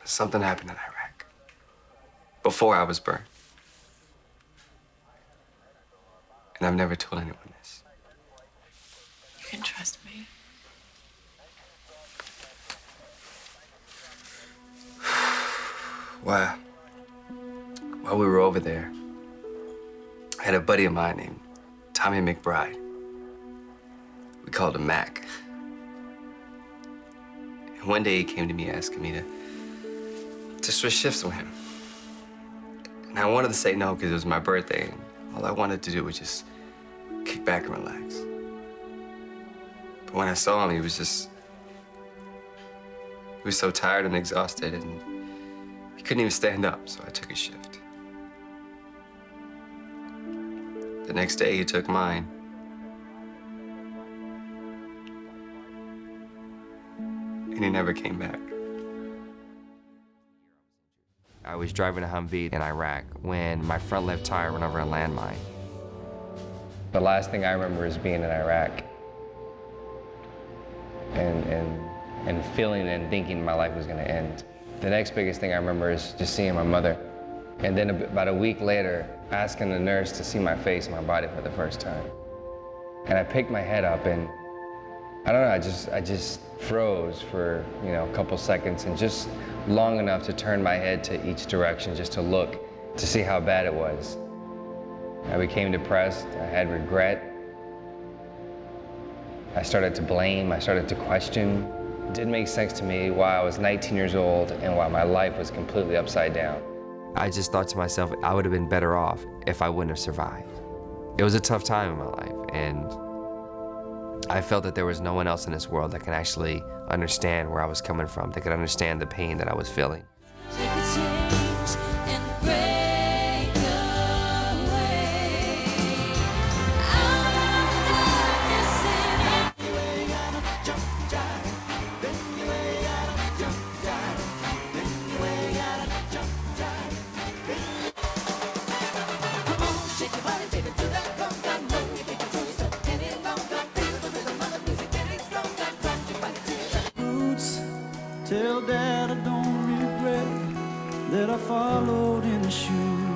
Something happened in Iraq. Before I was burned. And I've never told anyone this. You can trust me. While we were over there, I had a buddy of mine named Tommy McBride. We called him Mac. And one day he came to me asking me to switch shifts with him. And I wanted to say no because it was my birthday, and all I wanted to do was just kick back and relax. But when I saw him, he was so tired and exhausted, and he couldn't even stand up, so I took his shift. The next day, he took mine. And he never came back. I was driving a Humvee in Iraq when my front left tire went over a landmine. The last thing I remember is being in Iraq and feeling and thinking my life was gonna end. The next biggest thing I remember is just seeing my mother. And then about a week later, asking the nurse to see my face, my body for the first time. And I picked my head up and I don't know, I just froze for, a couple seconds and just long enough to turn my head to each direction just to look, to see how bad it was. I became depressed, I had regret. I started to blame, I started to question. It didn't make sense to me why I was 19 years old and why my life was completely upside down. I just thought to myself, I would have been better off if I wouldn't have survived. It was a tough time in my life, and I felt that there was no one else in this world that can actually understand where I was coming from, that could understand the pain that I was feeling. Tell Dad I don't regret that I followed in his shoes.